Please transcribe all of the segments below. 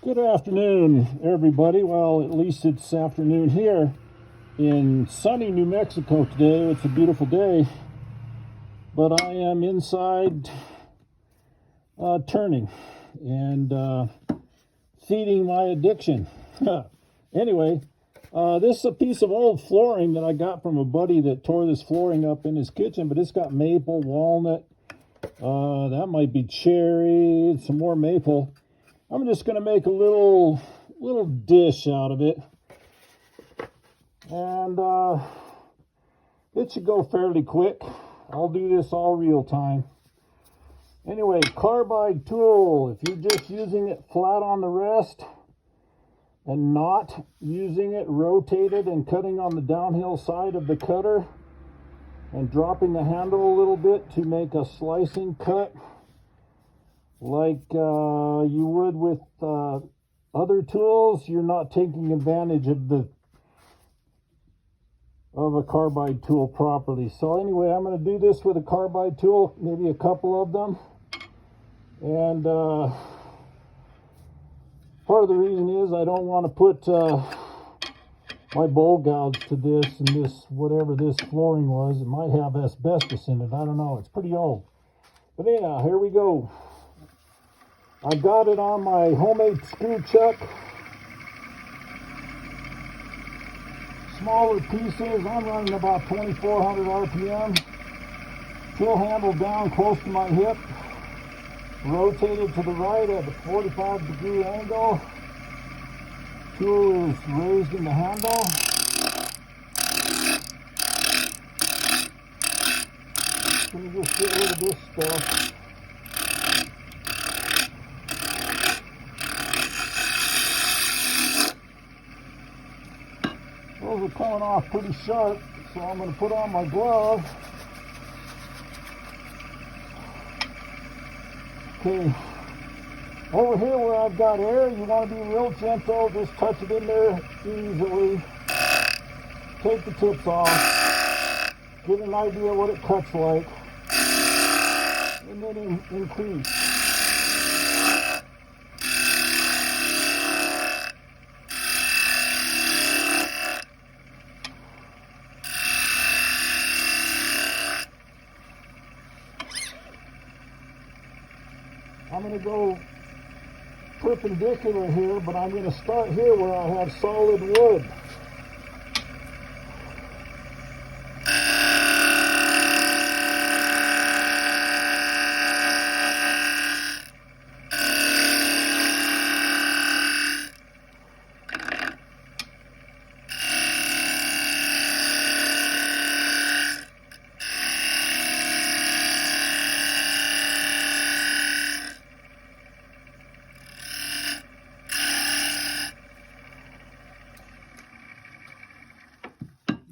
Good afternoon, everybody. Well, at least it's afternoon here in sunny New Mexico today. It's a beautiful day, but I am inside turning and feeding my addiction. Anyway, this is a piece of old flooring that I got from a buddy that tore this flooring up in his kitchen, but it's got maple, walnut, that might be cherry, some more maple. I'm just going to make a little dish out of it, and it should go fairly quick. I'll do this all real time. Anyway, carbide tool. If you're just using it flat on the rest and not using it rotated and cutting on the downhill side of the cutter and dropping the handle a little bit to make a slicing cut, like you would with other tools, you're not taking advantage of a carbide tool properly. So anyway, I'm going to do this with a carbide tool, maybe a couple of them. And part of the reason is I don't want to put my bowl gouge to this, and this, whatever this flooring was, it might have asbestos in it. I don't know. It's pretty old. But anyhow, here we go. I got it on my homemade screw chuck. Smaller pieces. I'm running about 2,400 RPM. Tool handle down close to my hip. Rotated to the right at a 45-degree angle. Tool is raised in the handle. Let me just get rid of this stuff. Those are coming off pretty sharp, so I'm going to put on my glove. Okay, over here where I've got air, you want to be real gentle, just touch it in there easily. Take the tips off, get an idea what it cuts like, and then increase. I'm going to go perpendicular here, but I'm going to start here where I have solid wood.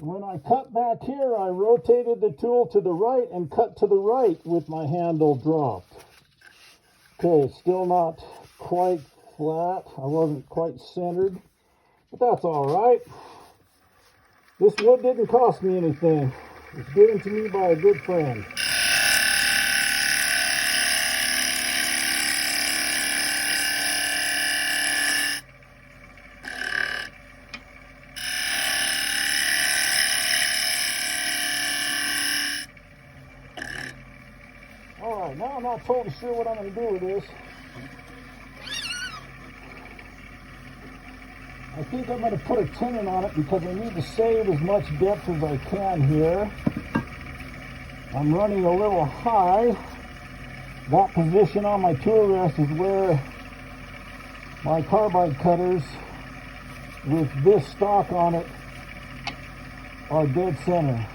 When I cut back here, I rotated the tool to the right and cut to the right with my handle dropped. Okay, still not quite flat. I wasn't quite centered, but that's all right. This wood didn't cost me anything. It's given to me by a good friend. Alright, now I'm not totally sure what I'm going to do with this. I think I'm going to put a tenon on it because I need to save as much depth as I can here. I'm running a little high. That position on my tool rest is where my carbide cutters with this stock on it are dead center.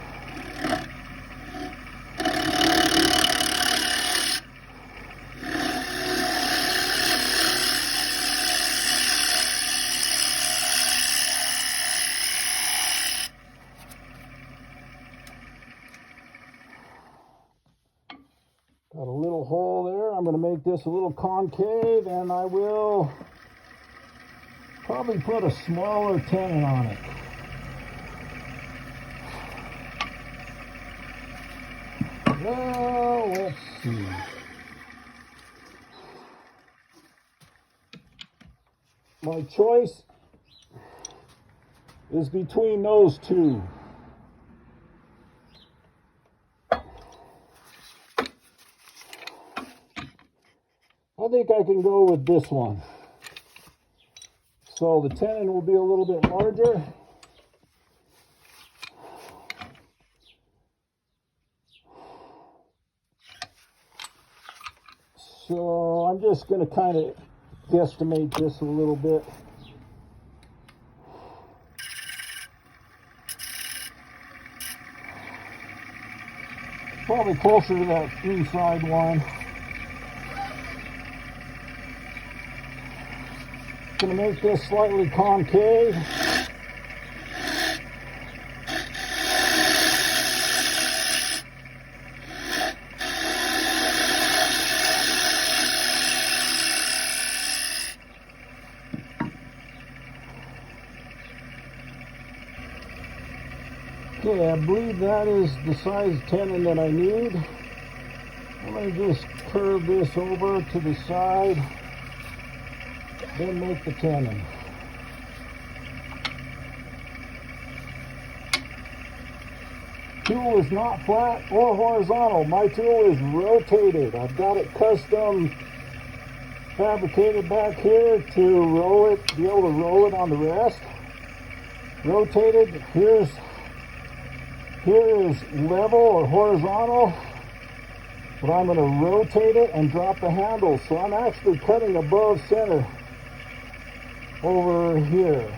Got a little hole there. I'm going to make this a little concave, and I will probably put a smaller tenon on it. Well, let's see. my choice is between those two. I think I can go with this one. So the tenon will be a little bit larger. So I'm just going to kind of guesstimate this a little bit. Probably closer to that inside one. Going to make this slightly concave. Okay, I believe that is the size tenon that I need. I'm going to just curve this over to the side, then make the tenon. Tool is not flat or horizontal. My tool is rotated. I've got it custom fabricated back here to roll it, be able to roll it on the rest. Rotated. Here is level or horizontal, but I'm going to rotate it and drop the handle. So I'm actually cutting above center over here.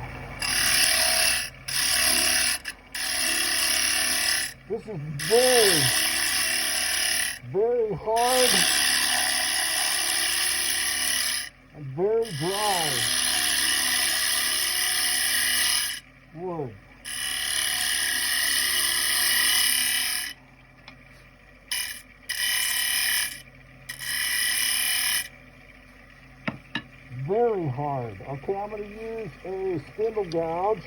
This is very, very hard and very dry wood. Very hard. Okay, I'm going to use a spindle gouge.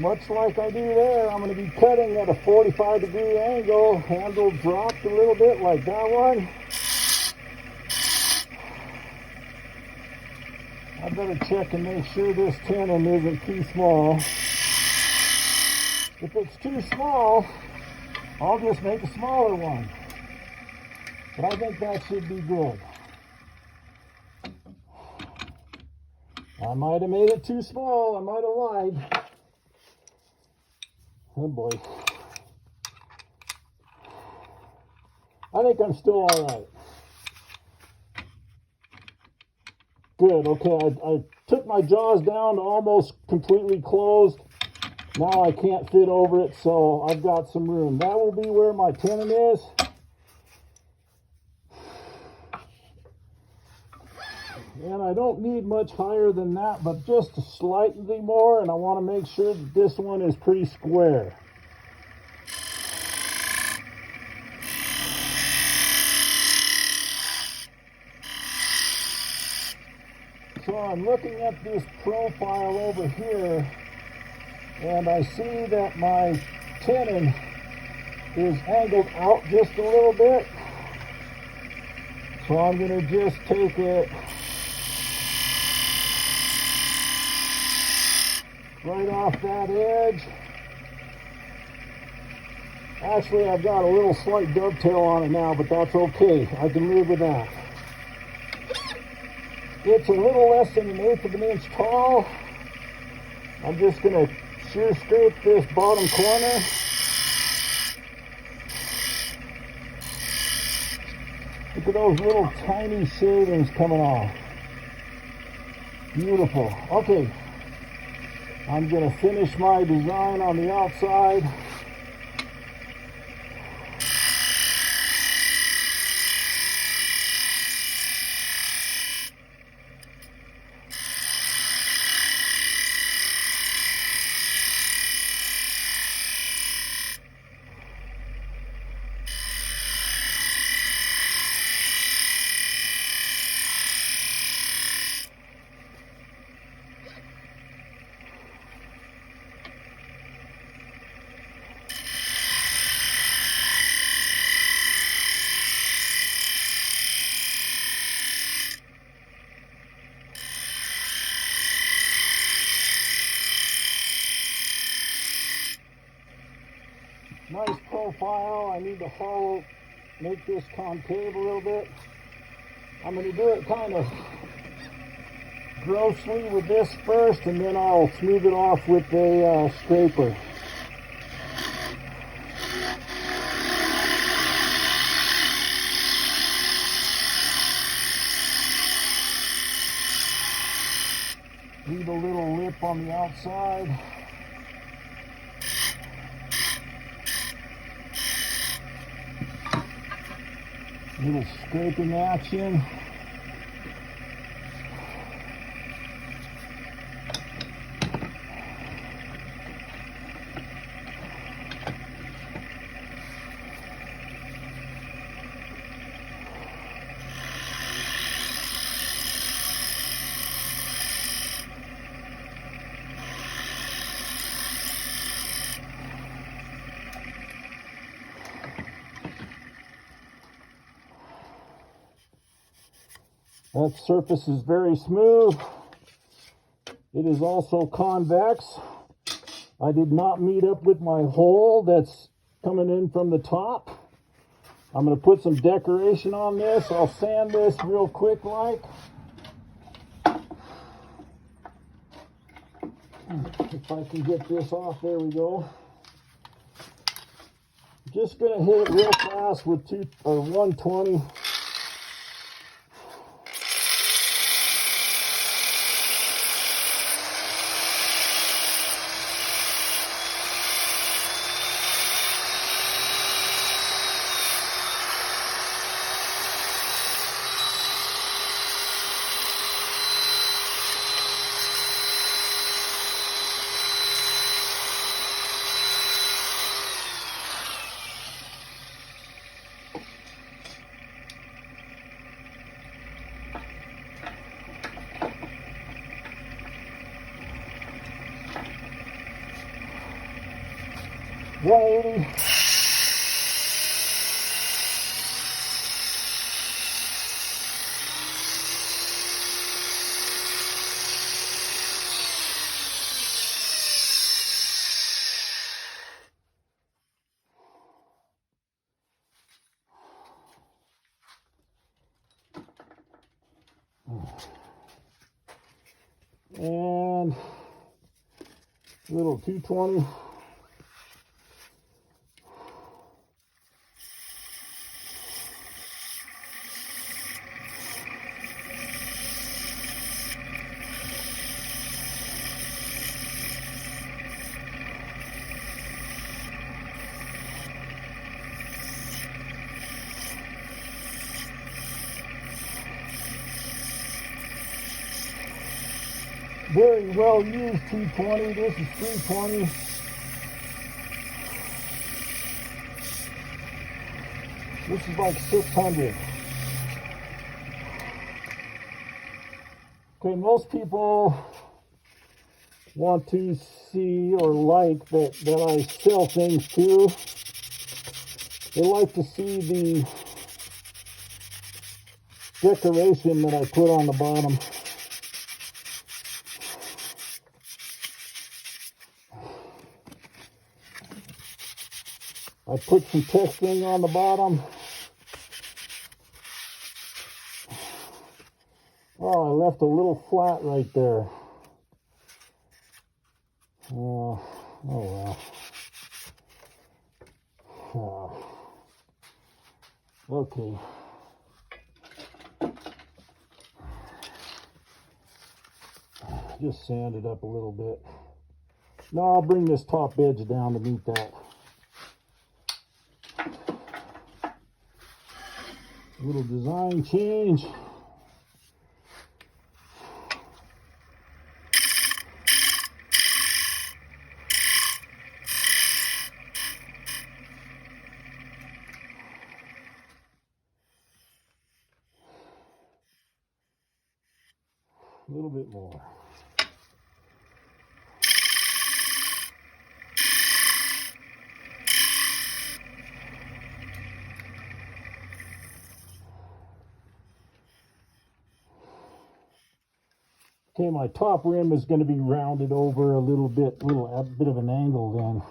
Much like I do there, I'm going to be cutting at a 45-degree angle. Handle dropped a little bit like that one. I better check and make sure this tenon isn't too small. If it's too small, I'll just make a smaller one. But I think that should be good. I might have made it too small. I might have lied. Oh boy. I think I'm still all right. Good. Okay, I took my jaws down to almost completely closed. Now I can't fit over it, so I've got some room. That will be where my tenon is. And I don't need much higher than that, but just slightly more, and I want to make sure that this one is pretty square. So I'm looking at this profile over here, and I see that my tenon is angled out just a little bit. So I'm going to just take it right off that edge. Actually, I've got a little slight dovetail on it now, but that's okay. I can live with that. It's a little less than 1/8 of an inch tall. I'm just going to shear scrape this bottom corner. Look at those little tiny shavings coming off. Beautiful. Okay. I'm going to finish my design on the outside. file. I need to make this concave a little bit. I'm going to do it kind of grossly with this first, and then I'll smooth it off with a scraper. Leave a little lip on the outside. Little scraping action. That surface is very smooth. It is also convex. I did not meet up with my hole that's coming in from the top. I'm going to put some decoration on this. I'll sand this real quick like. If I can get this off, there we go. Just going to hit it real fast with 120. $180. And a little 220. Very well used 220. This is 320. This is like 600. Okay, most people want to see or like that I sell things too. They like to see the decoration that I put on the bottom. I put some texturing on the bottom. Oh, I left a little flat right there. Oh well. Okay. Just sand it up a little bit. Now I'll bring this top edge down to meet that. Little design change. A little bit more. Okay, my top rim is going to be rounded over a little bit, a bit of an angle then.